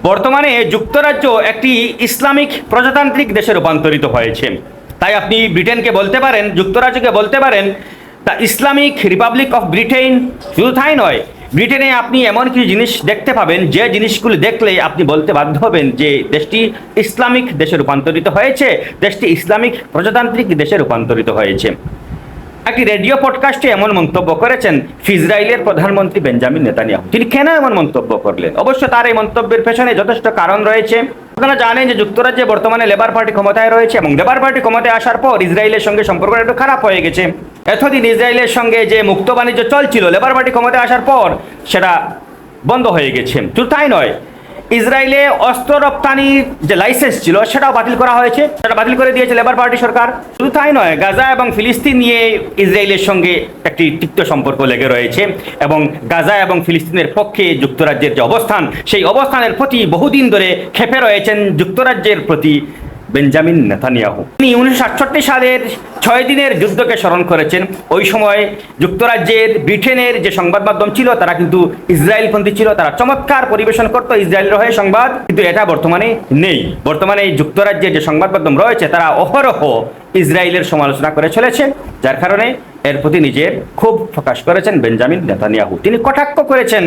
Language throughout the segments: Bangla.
বর্তমানে যুক্তরাজ্য একটি ইসলামিক প্রজাতান্ত্রিক দেশে রূপান্তরিত হয়েছে। তাই আপনি ব্রিটেনকে বলতে পারেন, যুক্তরাজ্যকে বলতে পারেন the Islamic Republic of Britain. শুধু তাই নয়, ব্রিটেনে আপনি এমন কিছু জিনিস দেখতে পাবেন যে জিনিসগুলো দেখলে আপনি বলতে বাধ্য হবেন যে দেশটি ইসলামিক দেশে রূপান্তরিত হয়েছে, দেশটি ইসলামিক প্রজাতান্ত্রিক দেশে রূপান্তরিত হয়েছে। একটি রেডিও পডকাস্টে এমন মন্তব্য করেছেন ইসরায়েলের প্রধানমন্ত্রী বেঞ্জামিন নেতানিয়াহু। তিনি কেন এমন মন্তব্য করলেন? অবশ্য তার এই মন্তব্যের পেছনে যথেষ্ট কারণ রয়েছে। আপনারা জানেন যে যুক্তরাজ্যে বর্তমানে লেবার পার্টি ক্ষমতায় রয়েছে এবং লেবার পার্টি ক্ষমতায় আসার পর ইসরায়েলের সঙ্গে সম্পর্কটা একটু খারাপ হয়ে গেছে। এতদিন ইসরায়েলের সঙ্গে যে মুক্ত বাণিজ্য চলছিল, লেবার পার্টি ক্ষমতায় আসার পর সেটা বন্ধ হয়ে গেছে। শুধু তাই নয়, ইসরায়েলে অস্ত্র রপ্তানির যে লাইসেন্স ছিল সেটাও বাতিল করা হয়েছে, সেটা বাতিল করে দিয়েছে লেবার পার্টি সরকার। শুধু তাই নয়, গাজা এবং ফিলিস্তিন নিয়ে ইসরায়েলের সঙ্গে একটি তিক্ত সম্পর্ক লেগে রয়েছে এবং গাজা এবং ফিলিস্তিনের পক্ষে যুক্তরাজ্যের যে অবস্থান, সেই অবস্থানের প্রতি বহুদিন ধরে ক্ষেপে রয়েছেন যুক্তরাজ্যের প্রতি বেঞ্জামিন নেতানিয়াহু। তিনি 1968 সালের 6 দিনের যুদ্ধকে স্মরণ করেছেন। ওই সময় যুক্তরাজ্যের ব্রিটেনের যে সংবাদ মাধ্যম ছিল তারা কিন্তু ইসরায়েলপন্থী ছিল, তারা চমৎকার পরিবেশন করতো ইসরায়েলের হয়ে সংবাদ, কিন্তু এটা বর্তমানে নেই। বর্তমানে যুক্তরাজ্যের যে সংবাদ মাধ্যম রয়েছে তারা অহরহ ইসরায়েলের সমালোচনা করে চলেছে, যার কারণে এর প্রতি নিজের ক্ষোভ প্রকাশ করেছেন বেঞ্জামিন নেতানিয়াহু। তিনি কটাক্ষ করেছেন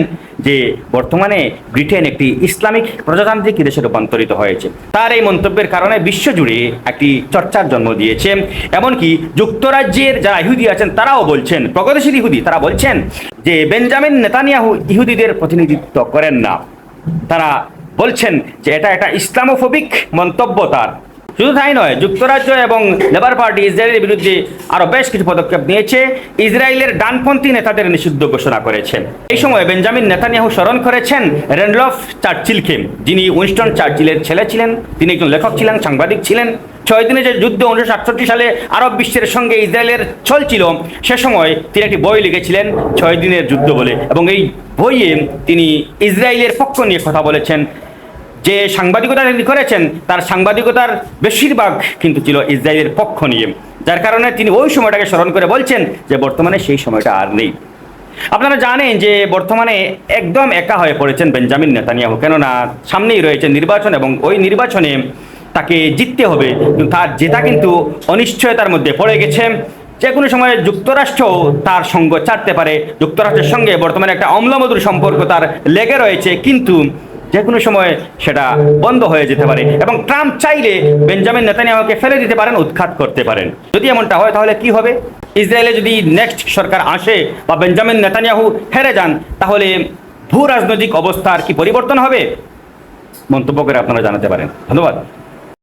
যে বর্তমানে ব্রিটেন একটি ইসলামিক প্রজাতান্ত্রিক দেশে রূপান্তরিত হয়েছে। তার এই মন্তব্যের কারণে বিশ্বজুড়ে একটি চর্চার জন্ম দিয়েছে। এমনকি যুক্তরাজ্যের যারা ইহুদি আছেন তারাও বলছেন, প্রগতিশীল ইহুদি, তারা বলছেন যে বেঞ্জামিন নেতানিয়াহু ইহুদিদের প্রতিনিধিত্ব করেন না। তারা বলছেন যে এটা একটা ইসলামোফোবিক মন্তব্য তার। শুধু তাই নয়, যুক্তরাজ্য এবং লেবার পার্টি ইসরায়েলের বিরুদ্ধে আরও বেশ কিছু পদক্ষেপ নিয়েছে, ইসরায়েলের ডানপন্থী নেতাদের নিষিদ্ধ ঘোষণা করেছে। এই সময় বেঞ্জামিন নেতানিয়াহু স্মরণ করেছেন র্যান্ডলফ চার্চিলকে, যিনি উইনস্টন চার্চিলের ছেলে ছিলেন। তিনি একজন লেখক ছিলেন, সাংবাদিক ছিলেন। 6 দিনের যে যুদ্ধ 1968 সালে আরব বিশ্বের সঙ্গে ইসরায়েলের চলছিল, সে সময় তিনি একটি বই লিখেছিলেন 6 দিনের যুদ্ধ বলে, এবং এই বইয়ে তিনি ইসরায়েলের পক্ষ নিয়ে কথা বলেছেন। যে সাংবাদিকতা তিনি করেছেন তার সাংবাদিকতার বেশিরভাগ কিন্তু ছিল ইসরায়েলের পক্ষ নিয়ে, যার কারণে তিনি ওই সময়টাকে স্মরণ করে বলছেন যে বর্তমানে সেই সময়টা আর নেই। আপনারা জানেন যে বর্তমানে একদম একা হয়ে পড়েছেন বেঞ্জামিন নেতানিয়াহু, কেননা সামনেই রয়েছে নির্বাচন এবং ওই নির্বাচনে তাকে জিততে হবে, কিন্তু তার জেতা কিন্তু অনিশ্চয়তার মধ্যে পড়ে গেছে। যে কোনো সময় যুক্তরাষ্ট্র তার সঙ্গ ছাড়তে পারে। যুক্তরাষ্ট্রের সঙ্গে বর্তমানে একটা অম্লমধুর সম্পর্ক তার লেগে রয়েছে, কিন্তু যে কোনো সময় সেটা বন্ধ হয়ে যেতে পারে এবং ট্রাম্প চাইলে বেঞ্জামিন নেতানিয়াহুকে ফেলে দিতে পারেন, উৎখাত করতে পারেন। যদি এমনটা হয় তাহলে কি হবে? ইসরায়েলে যদি নেক্সট সরকার আসে বা বেঞ্জামিন নেতানিয়াহু হেরে যান, তাহলে ভূ রাজনৈতিক অবস্থার কি পরিবর্তন হবে? মন্তব্য করে আপনারা জানাতে পারেন। ধন্যবাদ।